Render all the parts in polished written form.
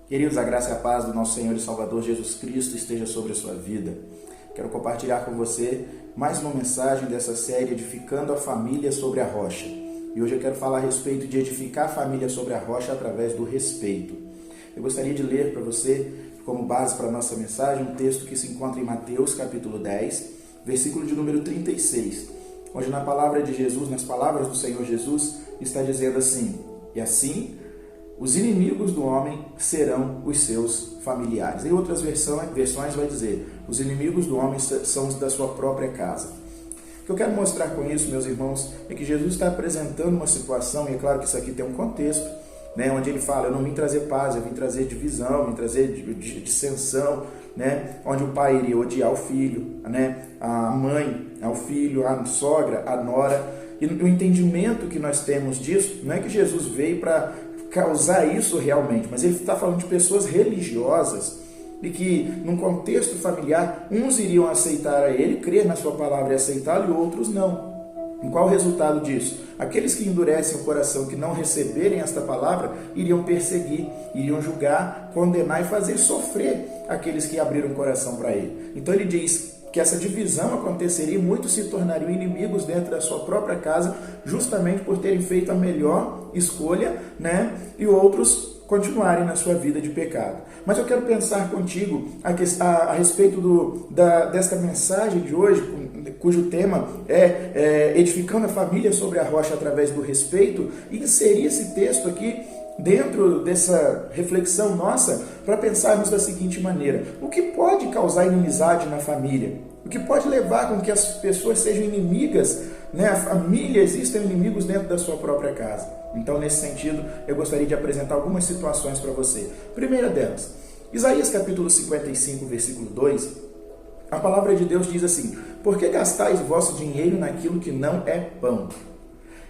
Queridos, a graça e a paz do nosso Senhor e Salvador Jesus Cristo esteja sobre a sua vida. Quero compartilhar com você mais uma mensagem dessa série Edificando a Família sobre a Rocha. E hoje eu quero falar a respeito de edificar a família sobre a rocha através do respeito. Eu gostaria de ler para você, como base para a nossa mensagem, um texto que se encontra em Mateus capítulo 10, versículo de número 36, onde na palavra de Jesus, nas palavras do Senhor Jesus, está dizendo assim: e assim os inimigos do homem serão os seus familiares. Em outras versões vai dizer, os inimigos do homem são os da sua própria casa. O que eu quero mostrar com isso, meus irmãos, é que Jesus está apresentando uma situação, e é claro que isso aqui tem um contexto, onde ele fala, eu não vim trazer paz, eu vim trazer divisão, eu vim trazer dissensão, onde o pai iria odiar o filho, a mãe ao filho, a sogra, a nora. E o entendimento que nós temos disso, não é que Jesus veio para causar isso realmente, mas ele está falando de pessoas religiosas e que, num contexto familiar, uns iriam aceitar a ele, crer na sua palavra e aceitá-lo, e outros não. E qual o resultado disso? Aqueles que endurecem o coração, que não receberem esta palavra, iriam perseguir, iriam julgar, condenar e fazer sofrer aqueles que abriram o coração para ele. Então ele diz que essa divisão aconteceria e muitos se tornariam inimigos dentro da sua própria casa, justamente por terem feito a melhor escolha, e outros continuarem na sua vida de pecado. Mas eu quero pensar contigo a respeito desta mensagem de hoje, cujo tema é edificando a família sobre a rocha através do respeito, e inserir esse texto aqui dentro dessa reflexão nossa, para pensarmos da seguinte maneira: o que pode causar inimizade na família? O que pode levar com que as pessoas sejam inimigas, a família existam inimigos dentro da sua própria casa? Então, nesse sentido, eu gostaria de apresentar algumas situações para você. Primeira delas, Isaías capítulo 55, versículo 2, a palavra de Deus diz assim: por que gastais o vosso dinheiro naquilo que não é pão?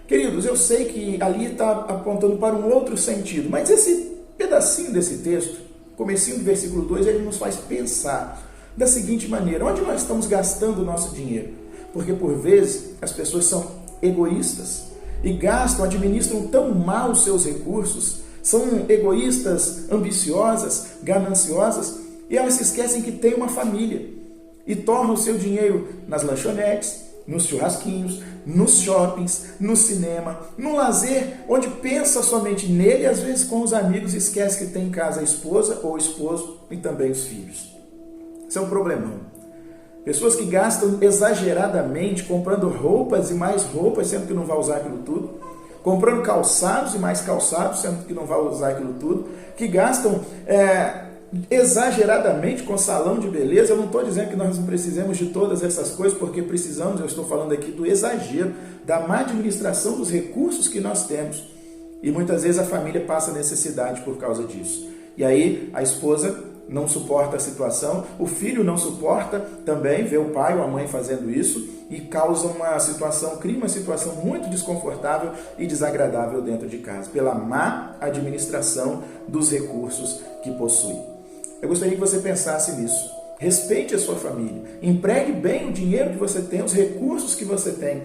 Queridos, eu sei que ali está apontando para um outro sentido, mas esse pedacinho desse texto, comecinho do versículo 2, ele nos faz pensar da seguinte maneira: onde nós estamos gastando o nosso dinheiro? Porque por vezes as pessoas são egoístas e gastam, administram tão mal os seus recursos, são egoístas, ambiciosas, gananciosas, e elas se esquecem que tem uma família e tornam o seu dinheiro nas lanchonetes, nos churrasquinhos, nos shoppings, no cinema, no lazer, onde pensa somente nele e às vezes com os amigos esquece que tem em casa a esposa ou o esposo e também os filhos. Isso é um problemão. Pessoas que gastam exageradamente comprando roupas e mais roupas, sendo que não vai usar aquilo tudo, comprando calçados e mais calçados, sendo que não vai usar aquilo tudo, que gastam exageradamente com salão de beleza. Eu não estou dizendo que nós não precisamos de todas essas coisas, porque precisamos. Eu estou falando aqui do exagero, da má administração dos recursos que nós temos, e muitas vezes a família passa necessidade por causa disso. E aí a esposa não suporta a situação, o filho não suporta também ver o pai ou a mãe fazendo isso, e causa cria uma situação muito desconfortável e desagradável dentro de casa, pela má administração dos recursos que possui. Eu gostaria que você pensasse nisso. Respeite a sua família. Empregue bem o dinheiro que você tem, os recursos que você tem.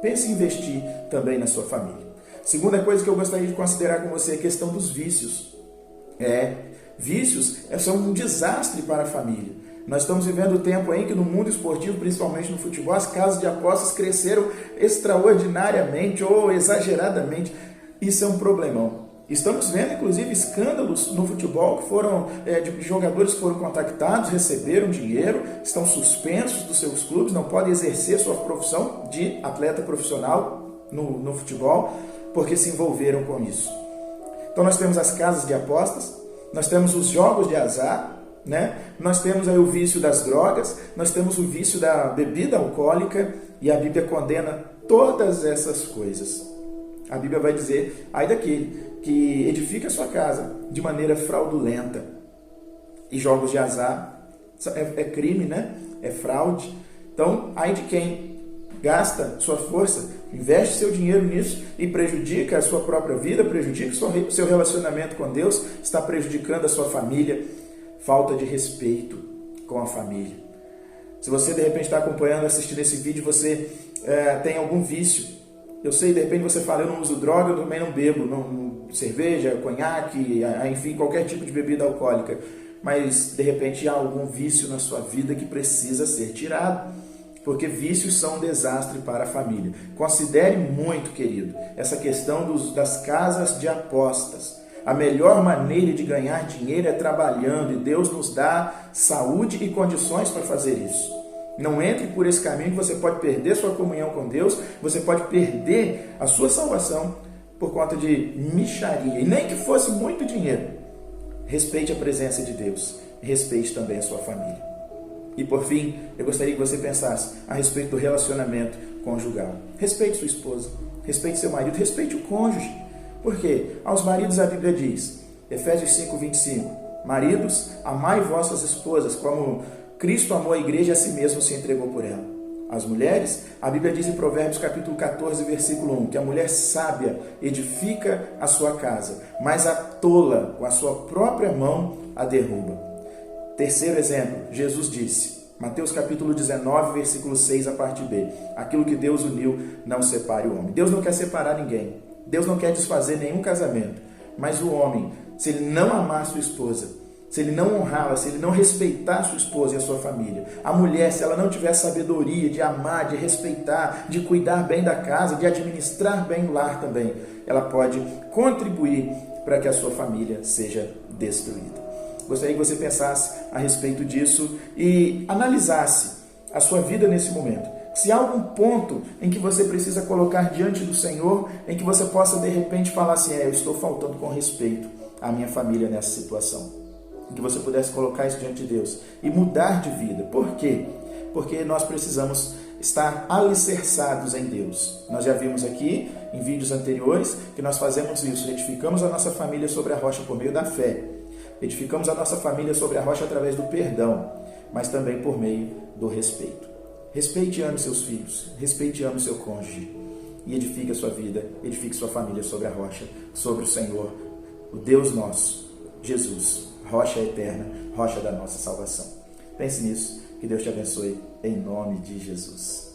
Pense em investir também na sua família. Segunda coisa que eu gostaria de considerar com você é a questão dos vícios. Vícios são um desastre para a família. Nós estamos vivendo o tempo em que no mundo esportivo, principalmente no futebol, as casas de apostas cresceram extraordinariamente ou exageradamente. Isso é um problemão. Estamos vendo, inclusive, escândalos no futebol que foram de jogadores que foram contactados, receberam dinheiro, estão suspensos dos seus clubes, não podem exercer sua profissão de atleta profissional no futebol, porque se envolveram com isso. Então nós temos as casas de apostas, nós temos os jogos de azar, nós temos aí o vício das drogas, nós temos o vício da bebida alcoólica, e a Bíblia condena todas essas coisas. A Bíblia vai dizer: ai daquele que edifica a sua casa de maneira fraudulenta. E jogos de azar é crime, é fraude. Então, ai de quem gasta sua força, investe seu dinheiro nisso e prejudica a sua própria vida, prejudica o seu relacionamento com Deus, está prejudicando a sua família. Falta de respeito com a família. Se você de repente está acompanhando, assistindo esse vídeo, você tem algum vício. Eu sei, de repente você fala: eu não uso droga, eu também não bebo, não cerveja, conhaque, enfim, qualquer tipo de bebida alcoólica, mas de repente há algum vício na sua vida que precisa ser tirado, porque vícios são um desastre para a família. Considere muito, querido, essa questão das casas de apostas. A melhor maneira de ganhar dinheiro é trabalhando, e Deus nos dá saúde e condições para fazer isso. Não entre por esse caminho que você pode perder sua comunhão com Deus, você pode perder a sua salvação por conta de mixaria, e nem que fosse muito dinheiro. Respeite a presença de Deus, respeite também a sua família. E por fim, eu gostaria que você pensasse a respeito do relacionamento conjugal. Respeite sua esposa, respeite seu marido, respeite o cônjuge. Por quê? Aos maridos a Bíblia diz, Efésios 5:25, maridos, amai vossas esposas como Cristo amou a igreja e a si mesmo se entregou por ela. As mulheres, a Bíblia diz em Provérbios capítulo 14, versículo 1, que a mulher sábia edifica a sua casa, mas a tola com a sua própria mão a derruba. Terceiro exemplo, Jesus disse, Mateus capítulo 19, versículo 6, a parte B, aquilo que Deus uniu, não separe o homem. Deus não quer separar ninguém, Deus não quer desfazer nenhum casamento, mas o homem, se ele não amar sua esposa, se ele não honrá-la, se ele não respeitar a sua esposa e a sua família, a mulher, se ela não tiver sabedoria de amar, de respeitar, de cuidar bem da casa, de administrar bem o lar também, ela pode contribuir para que a sua família seja destruída. Gostaria que você pensasse a respeito disso e analisasse a sua vida nesse momento. Se há algum ponto em que você precisa colocar diante do Senhor, em que você possa de repente falar assim, eu estou faltando com respeito à minha família nessa situação. Que você pudesse colocar isso diante de Deus e mudar de vida. Por quê? Porque nós precisamos estar alicerçados em Deus. Nós já vimos aqui em vídeos anteriores que nós fazemos isso, edificamos a nossa família sobre a rocha por meio da fé, edificamos a nossa família sobre a rocha através do perdão, mas também por meio do respeito. Respeite e ame seus filhos, respeite e ame seu cônjuge e edifique a sua vida, edifique sua família sobre a rocha, sobre o Senhor, o Deus nosso, Jesus, rocha eterna, rocha da nossa salvação. Pense nisso, que Deus te abençoe, em nome de Jesus.